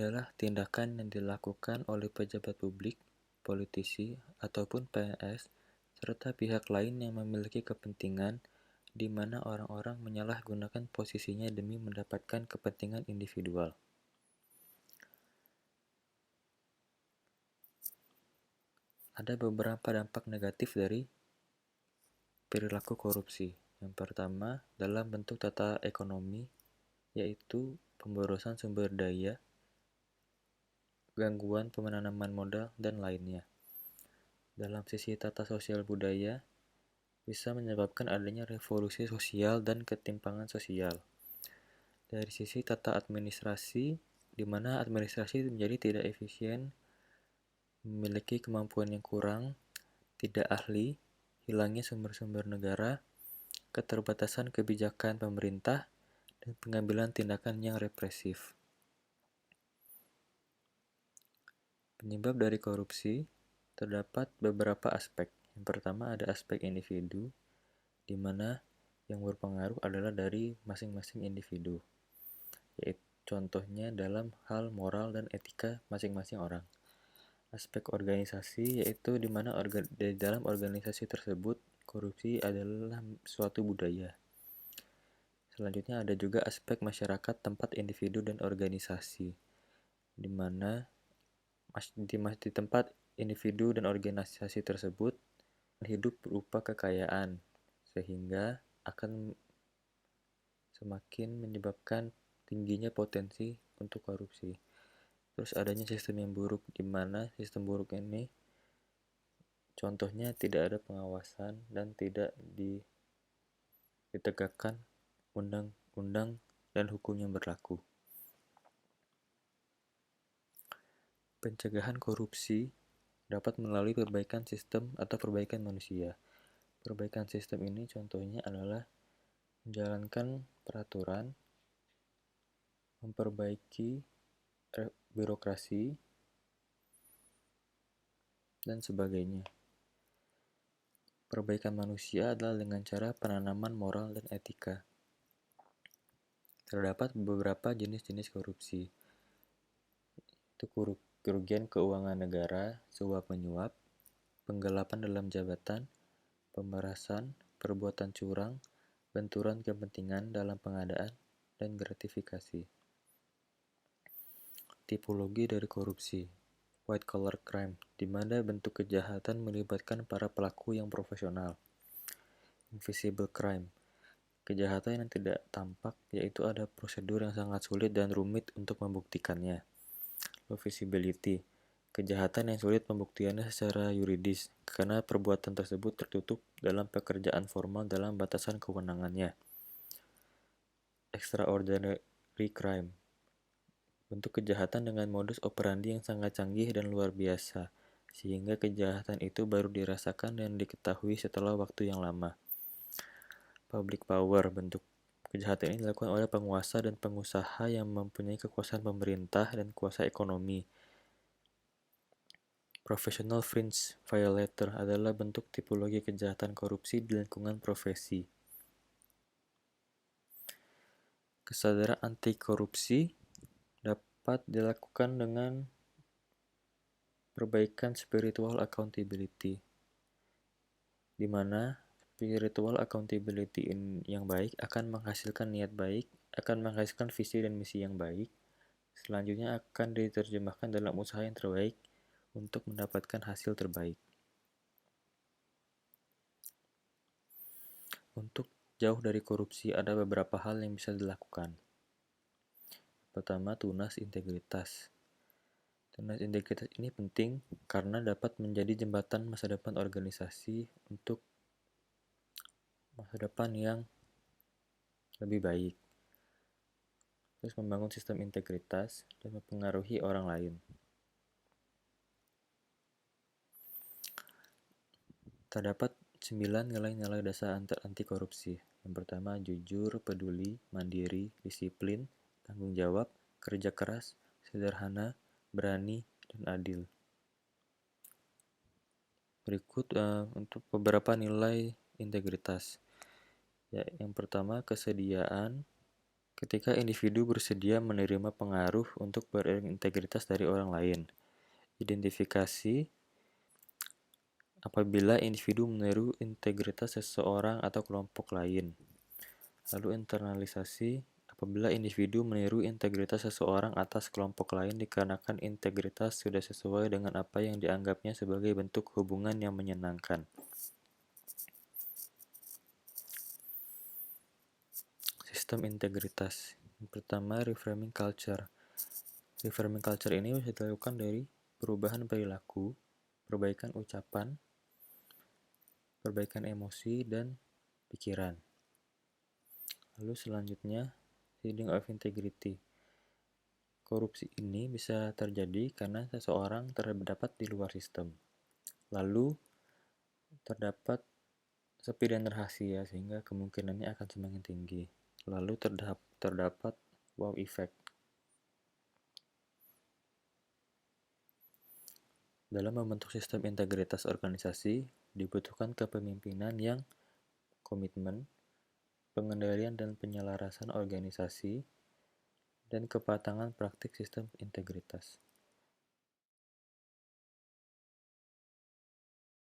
adalah tindakan yang dilakukan oleh pejabat publik, politisi, ataupun PNS, serta pihak lain yang memiliki kepentingan di mana orang-orang menyalahgunakan posisinya demi mendapatkan kepentingan individual. Ada beberapa dampak negatif dari perilaku korupsi. Yang pertama, dalam bentuk tata ekonomi, yaitu pemborosan sumber daya, gangguan penanaman modal, dan lainnya. Dalam sisi tata sosial budaya, bisa menyebabkan adanya revolusi sosial dan ketimpangan sosial. Dari sisi tata administrasi, di mana administrasi menjadi tidak efisien, memiliki kemampuan yang kurang, tidak ahli, hilangnya sumber-sumber negara, keterbatasan kebijakan pemerintah, dan pengambilan tindakan yang represif. Penyebab dari korupsi terdapat beberapa aspek. Yang pertama ada aspek individu, di mana yang berpengaruh adalah dari masing-masing individu, yaitu contohnya dalam hal moral dan etika masing-masing orang. Aspek organisasi, yaitu di mana di dalam organisasi tersebut korupsi adalah suatu budaya. Selanjutnya ada juga aspek masyarakat, tempat individu dan organisasi, di mana di tempat individu dan organisasi tersebut hidup berupa kekayaan, sehingga akan semakin menyebabkan tingginya potensi untuk korupsi. Terus adanya sistem yang buruk, di mana sistem buruk ini contohnya tidak ada pengawasan dan tidak ditegakkan undang-undang dan hukum yang berlaku. Pencegahan korupsi dapat melalui perbaikan sistem atau perbaikan manusia. Perbaikan sistem ini contohnya adalah menjalankan peraturan, memperbaiki birokrasi, dan sebagainya. Perbaikan manusia adalah dengan cara penanaman moral dan etika. Terdapat beberapa jenis-jenis korupsi. Itu kerugian keuangan negara, suap-menyuap, penggelapan dalam jabatan, pemerasan, perbuatan curang, benturan kepentingan dalam pengadaan, dan gratifikasi. Tipologi dari korupsi. White collar crime, di mana bentuk kejahatan melibatkan para pelaku yang profesional. Invisible crime, kejahatan yang tidak tampak, yaitu ada prosedur yang sangat sulit dan rumit untuk membuktikannya. Low visibility, kejahatan yang sulit pembuktiannya secara yuridis, karena perbuatan tersebut tertutup dalam pekerjaan formal dalam batasan kewenangannya. Extraordinary crime, bentuk kejahatan dengan modus operandi yang sangat canggih dan luar biasa, sehingga kejahatan itu baru dirasakan dan diketahui setelah waktu yang lama. Public power, bentuk kejahatan ini dilakukan oleh penguasa dan pengusaha yang mempunyai kekuasaan pemerintah dan kuasa ekonomi. Professional fringe violator adalah bentuk tipologi kejahatan korupsi di lingkungan profesi. Kesadaran anti korupsi dapat dilakukan dengan perbaikan spiritual accountability, di mana spiritual accountability yang baik akan menghasilkan niat baik, akan menghasilkan visi dan misi yang baik, selanjutnya akan diterjemahkan dalam usaha yang terbaik untuk mendapatkan hasil terbaik. Untuk jauh dari korupsi ada beberapa hal yang bisa dilakukan. Pertama, tunas integritas. Tunas integritas ini penting karena dapat menjadi jembatan masa depan organisasi untuk masa depan yang lebih baik. Terus membangun sistem integritas dan mempengaruhi orang lain. Terdapat 9 nilai-nilai dasar anti korupsi. Yang pertama, jujur, peduli, mandiri, disiplin, tanggung jawab, kerja keras, sederhana, berani, dan adil. Berikut untuk beberapa nilai integritas. Ya, yang pertama, kesediaan, Ketika individu bersedia menerima pengaruh untuk berintegritas dari orang lain. Identifikasi apabila individu meniru integritas seseorang atau kelompok lain. Lalu internalisasi apabila individu meniru integritas seseorang atas kelompok lain dikarenakan integritas sudah sesuai dengan apa yang dianggapnya sebagai bentuk hubungan yang menyenangkan. Sistem integritas. Yang pertama, reframing culture. Reframing culture ini bisa dilakukan dari perubahan perilaku, perbaikan ucapan, perbaikan emosi, dan pikiran. Lalu selanjutnya, seeding of integrity. Korupsi ini bisa terjadi karena seseorang terdapat di luar sistem. Lalu terdapat sepi dan rahasia sehingga kemungkinannya akan semakin tinggi. Lalu terdapat wow effect. Dalam membentuk sistem integritas organisasi, dibutuhkan kepemimpinan yang komitmen, pengendalian dan penyelarasan organisasi, dan kepatangan praktik sistem integritas.